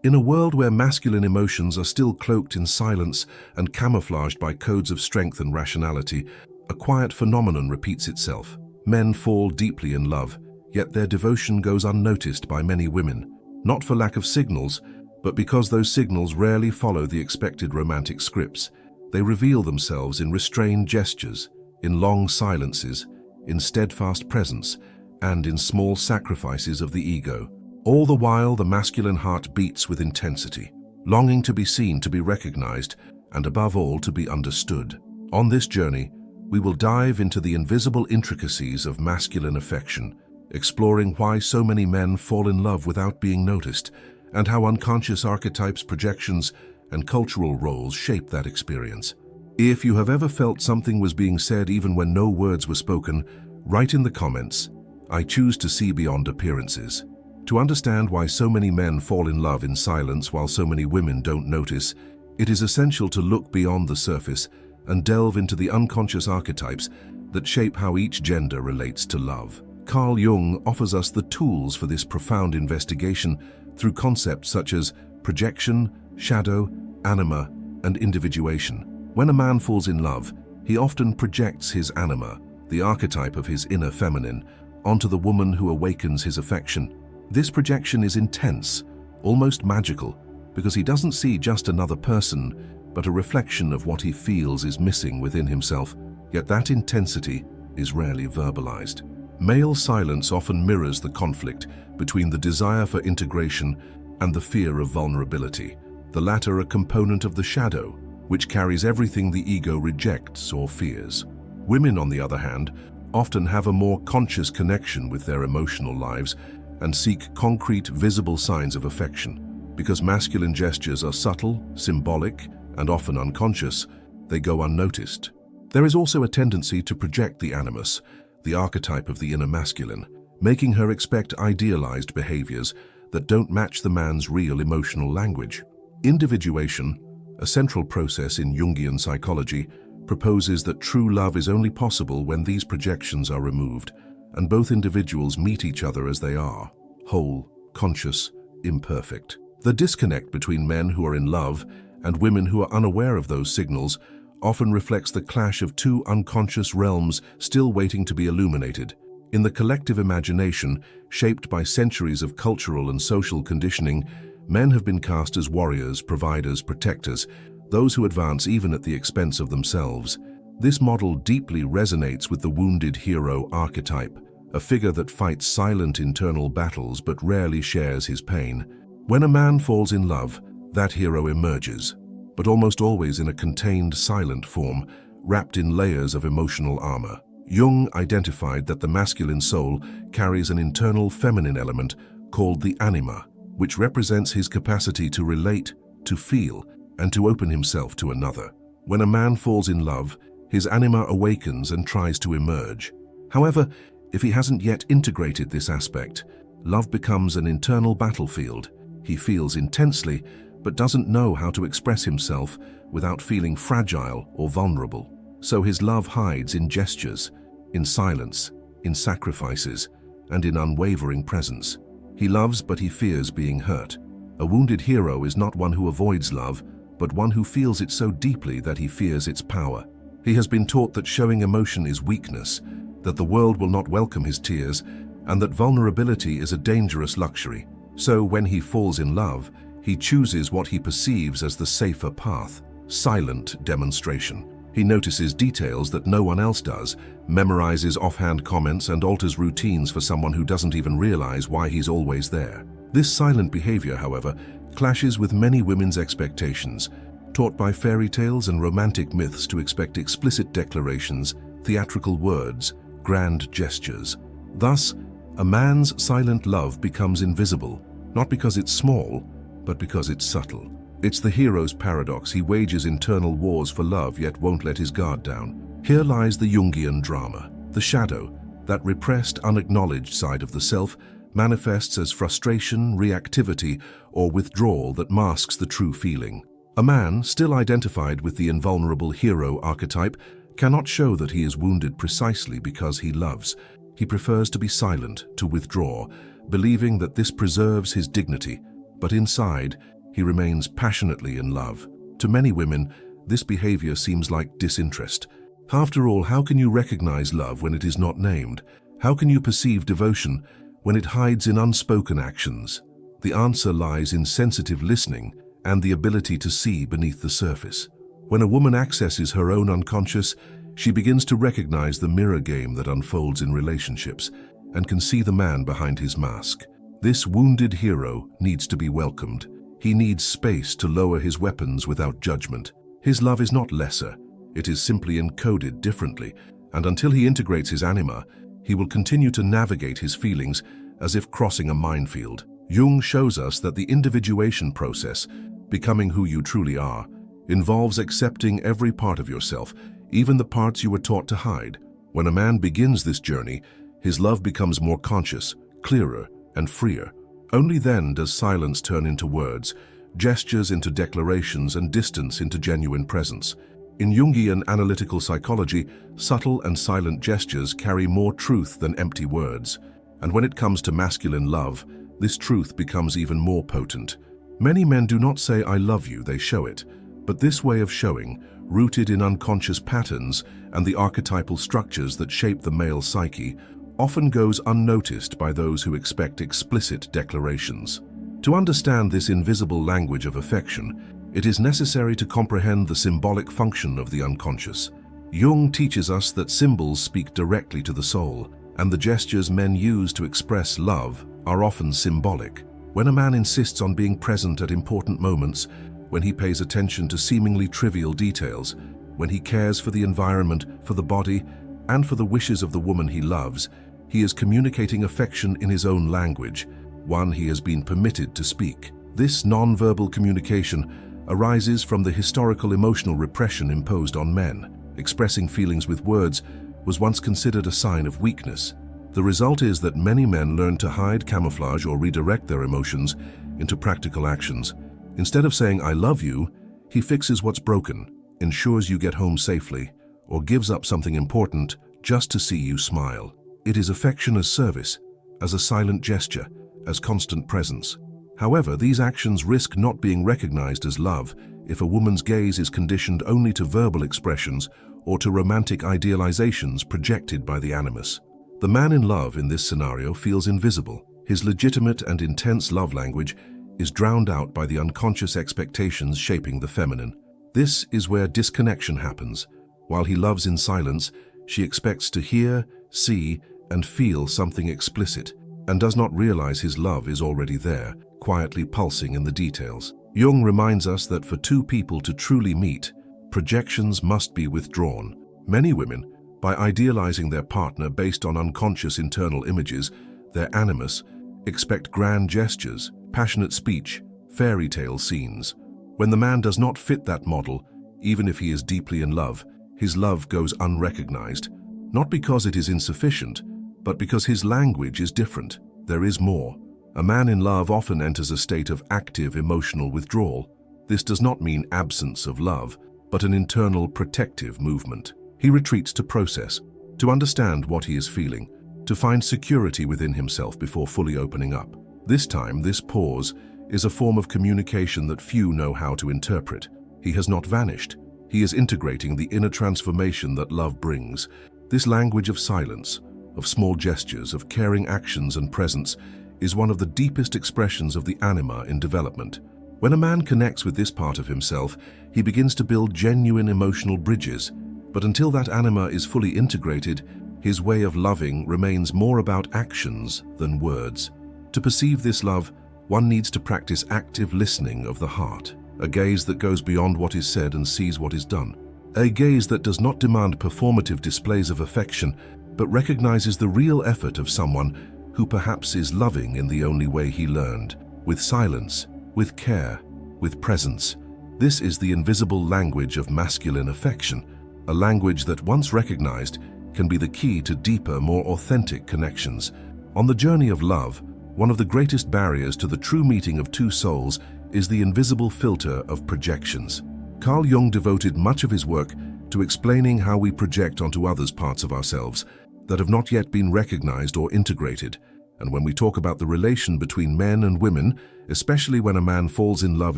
In a world where masculine emotions are still cloaked in silence and camouflaged by codes of strength and rationality, a quiet phenomenon repeats itself. Men fall deeply in love, yet their devotion goes unnoticed by many women, not for lack of signals, but because those signals rarely follow the expected romantic scripts. They reveal themselves in restrained gestures, in long silences, in steadfast presence, and in small sacrifices of the ego. All the while, the masculine heart beats with intensity, longing to be seen, to be recognized, and above all, to be understood. On this journey, we will dive into the invisible intricacies of masculine affection, exploring why so many men fall in love without being noticed, and how unconscious archetypes, projections, and cultural roles shape that experience. If you have ever felt something was being said even when no words were spoken, write in the comments, "I choose to see beyond appearances." To understand why so many men fall in love in silence while so many women don't notice, it is essential to look beyond the surface and delve into the unconscious archetypes that shape how each gender relates to love. Carl Jung offers us the tools for this profound investigation through concepts such as projection, shadow, anima, and individuation. When a man falls in love, he often projects his anima, the archetype of his inner feminine, onto the woman who awakens his affection. This projection is intense, almost magical, because he doesn't see just another person, but a reflection of what he feels is missing within himself. Yet that intensity is rarely verbalized. Male silence often mirrors the conflict between the desire for integration and the fear of vulnerability, the latter a component of the shadow, which carries everything the ego rejects or fears. Women, on the other hand, often have a more conscious connection with their emotional lives and seek concrete, visible signs of affection. Because masculine gestures are subtle, symbolic, and often unconscious, they go unnoticed. There is also a tendency to project the animus, the archetype of the inner masculine, making her expect idealized behaviors that don't match the man's real emotional language. Individuation, a central process in Jungian psychology, proposes that true love is only possible when these projections are removed, and both individuals meet each other as they are, whole, conscious, imperfect. The disconnect between men who are in love and women who are unaware of those signals often reflects the clash of two unconscious realms still waiting to be illuminated. In the collective imagination, shaped by centuries of cultural and social conditioning, men have been cast as warriors, providers, protectors, those who advance even at the expense of themselves. This model deeply resonates with the wounded hero archetype, a figure that fights silent internal battles but rarely shares his pain. When a man falls in love, that hero emerges, but almost always in a contained, silent form, wrapped in layers of emotional armor. Jung identified that the masculine soul carries an internal feminine element called the anima, which represents his capacity to relate, to feel, and to open himself to another. When a man falls in love, his anima awakens and tries to emerge. However, if he hasn't yet integrated this aspect, love becomes an internal battlefield. He feels intensely, but doesn't know how to express himself without feeling fragile or vulnerable. So his love hides in gestures, in silence, in sacrifices, and in unwavering presence. He loves, but he fears being hurt. A wounded hero is not one who avoids love, but one who feels it so deeply that he fears its power. He has been taught that showing emotion is weakness, that the world will not welcome his tears, and that vulnerability is a dangerous luxury. So when he falls in love, he chooses what he perceives as the safer path, silent demonstration. He notices details that no one else does, memorizes offhand comments, and alters routines for someone who doesn't even realize why he's always there. This silent behavior, however, clashes with many women's expectations, taught by fairy tales and romantic myths to expect explicit declarations, theatrical words, grand gestures. Thus, a man's silent love becomes invisible, not because it's small, but because it's subtle. It's the hero's paradox. He wages internal wars for love, yet won't let his guard down. Here lies the Jungian drama. The shadow, that repressed, unacknowledged side of the self, manifests as frustration, reactivity, or withdrawal that masks the true feeling. A man, still identified with the invulnerable hero archetype, cannot show that he is wounded precisely because he loves. He prefers to be silent, to withdraw, believing that this preserves his dignity. but inside, he remains passionately in love. To many women, this behavior seems like disinterest. After all, how can you recognize love when it is not named? How can you perceive devotion when it hides in unspoken actions? The answer lies in sensitive listening and the ability to see beneath the surface. When a woman accesses her own unconscious, she begins to recognize the mirror game that unfolds in relationships and can see the man behind his mask. This wounded hero needs to be welcomed. He needs space to lower his weapons without judgment. His love is not lesser, it is simply encoded differently, and until he integrates his anima, he will continue to navigate his feelings as if crossing a minefield. Jung shows us that the individuation process, becoming who you truly are, involves accepting every part of yourself, even the parts you were taught to hide. When a man begins this journey, his love becomes more conscious, clearer, and freer. Only then does silence turn into words, gestures into declarations, and distance into genuine presence. In Jungian analytical psychology, subtle and silent gestures carry more truth than empty words. And when it comes to masculine love, this truth becomes even more potent. Many men do not say "I love you," they show it. But this way of showing, rooted in unconscious patterns and the archetypal structures that shape the male psyche, often goes unnoticed by those who expect explicit declarations. To understand this invisible language of affection, it is necessary to comprehend the symbolic function of the unconscious. Jung teaches us that symbols speak directly to the soul, and the gestures men use to express love are often symbolic. When a man insists on being present at important moments, when he pays attention to seemingly trivial details, when he cares for the environment, for the body, and for the wishes of the woman he loves, he is communicating affection in his own language, one he has been permitted to speak. This non-verbal communication arises from the historical emotional repression imposed on men. Expressing feelings with words was once considered a sign of weakness. The result is that many men learn to hide, camouflage, or redirect their emotions into practical actions. Instead of saying "I love you," he fixes what's broken, ensures you get home safely, or gives up something important just to see you smile. It is affection as service, as a silent gesture, as constant presence. However, these actions risk not being recognized as love if a woman's gaze is conditioned only to verbal expressions or to romantic idealizations projected by the animus. The man in love in this scenario feels invisible. His legitimate and intense love language is drowned out by the unconscious expectations shaping the feminine. This is where disconnection happens. While he loves in silence, she expects to hear, see, and feel something explicit, and does not realize his love is already there, quietly pulsing in the details. Jung reminds us that for two people to truly meet, projections must be withdrawn. Many women, by idealizing their partner based on unconscious internal images, their animus, expect grand gestures, passionate speech, fairy tale scenes. When the man does not fit that model, even if he is deeply in love, his love goes unrecognized, not because it is insufficient, but because his language is different. There is more. A man in love often enters a state of active emotional withdrawal. This does not mean absence of love, but an internal protective movement. He retreats to process, to understand what he is feeling, to find security within himself before fully opening up. This time, this pause is a form of communication that few know how to interpret. He has not vanished. He is integrating the inner transformation that love brings. This language of silence, of small gestures, of caring actions and presence, is one of the deepest expressions of the anima in development. When a man connects with this part of himself, he begins to build genuine emotional bridges. But until that anima is fully integrated, his way of loving remains more about actions than words. To perceive this love, one needs to practice active listening of the heart, a gaze that goes beyond what is said and sees what is done. A gaze that does not demand performative displays of affection, but recognizes the real effort of someone who perhaps is loving in the only way he learned, with silence, with care, with presence. This is the invisible language of masculine affection, a language that, once recognized, can be the key to deeper, more authentic connections. On the journey of love, one of the greatest barriers to the true meeting of two souls is the invisible filter of projections. Carl Jung devoted much of his work to explaining how we project onto others parts of ourselves that have not yet been recognized or integrated, And when we talk about the relation between men and women, especially when a man falls in love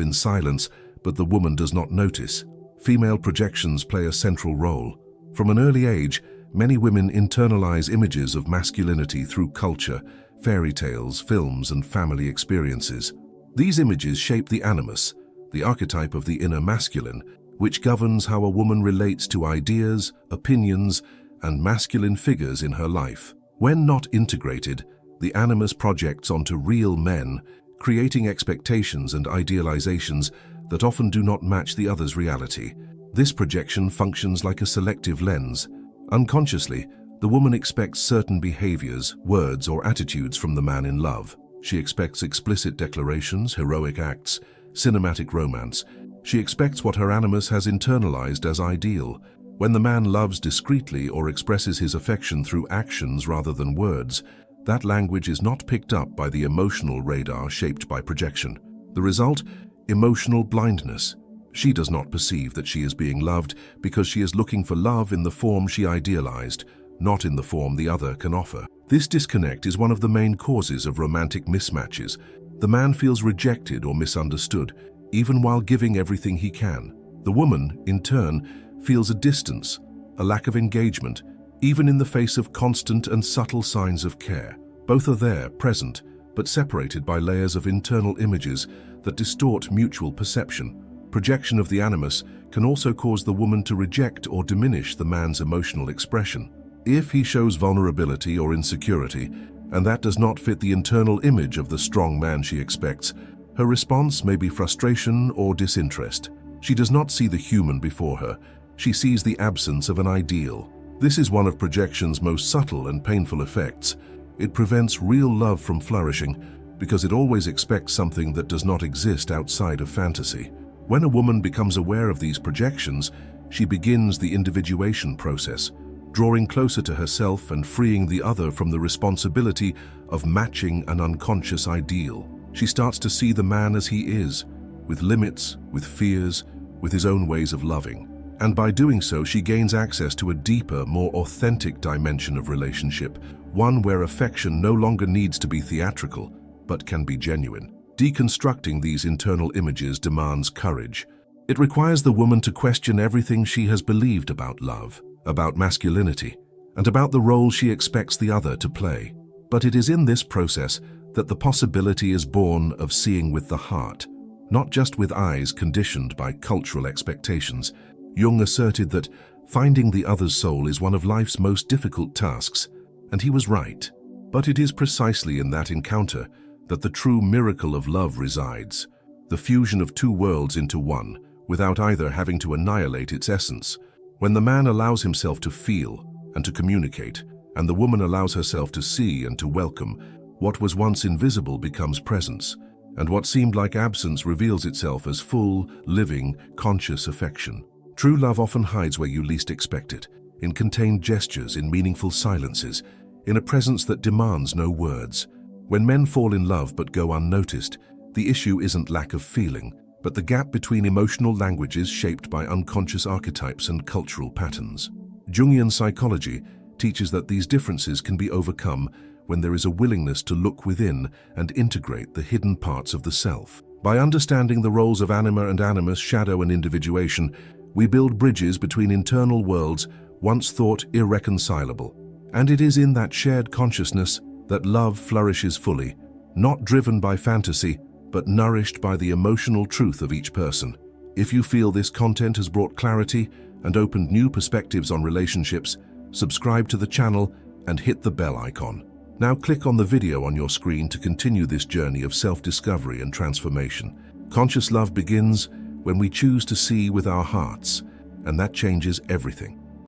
in silence, but the woman does not notice, female projections play a central role. From an early age, many women internalize images of masculinity through culture, fairy tales, films, and family experiences. These images shape the animus, the archetype of the inner masculine, which governs how a woman relates to ideas, opinions, and masculine figures in her life. When not integrated, the animus projects onto real men, creating expectations and idealizations that often do not match the other's reality. This projection functions like a selective lens. Unconsciously, the woman expects certain behaviors, words, or attitudes from the man in love. She expects explicit declarations, heroic acts, cinematic romance. She expects what her animus has internalized as ideal. When the man loves discreetly or expresses his affection through actions rather than words, that language is not picked up by the emotional radar shaped by projection. The result? Emotional blindness. She does not perceive that she is being loved because she is looking for love in the form she idealized, not in the form the other can offer. This disconnect is one of the main causes of romantic mismatches. The man feels rejected or misunderstood, even while giving everything he can. The woman, in turn, feels a distance, a lack of engagement, even in the face of constant and subtle signs of care. Both are there, present, but separated by layers of internal images that distort mutual perception. Projection of the animus can also cause the woman to reject or diminish the man's emotional expression. If he shows vulnerability or insecurity, and that does not fit the internal image of the strong man she expects, her response may be frustration or disinterest. She does not see the human before her. She sees the absence of an ideal. This is one of projection's most subtle and painful effects. It prevents real love from flourishing because it always expects something that does not exist outside of fantasy. When a woman becomes aware of these projections, she begins the individuation process, drawing closer to herself and freeing the other from the responsibility of matching an unconscious ideal. She starts to see the man as he is, with limits, with fears, with his own ways of loving. And by doing so, she gains access to a deeper, more authentic dimension of relationship, one where affection no longer needs to be theatrical, but can be genuine. Deconstructing these internal images demands courage. It requires the woman to question everything she has believed about love, about masculinity, and about the role she expects the other to play. But it is in this process that the possibility is born of seeing with the heart, not just with eyes conditioned by cultural expectations. Jung asserted that finding the other's soul is one of life's most difficult tasks, and he was right. But it is precisely in that encounter that the true miracle of love resides, the fusion of two worlds into one, without either having to annihilate its essence. When the man allows himself to feel and to communicate, and the woman allows herself to see and to welcome, what was once invisible becomes presence, and what seemed like absence reveals itself as full, living, conscious affection. True love often hides where you least expect it, in contained gestures, in meaningful silences, in a presence that demands no words. When men fall in love but go unnoticed, the issue isn't lack of feeling, but the gap between emotional languages shaped by unconscious archetypes and cultural patterns. Jungian psychology teaches that these differences can be overcome when there is a willingness to look within and integrate the hidden parts of the self. By understanding the roles of anima and animus, shadow and individuation, we build bridges between internal worlds once thought irreconcilable. And it is in that shared consciousness that love flourishes fully, not driven by fantasy, but nourished by the emotional truth of each person. If you feel this content has brought clarity and opened new perspectives on relationships, subscribe to the channel and hit the bell icon. Now click on the video on your screen to continue this journey of self-discovery and transformation. Conscious love begins when we choose to see with our hearts, and that changes everything.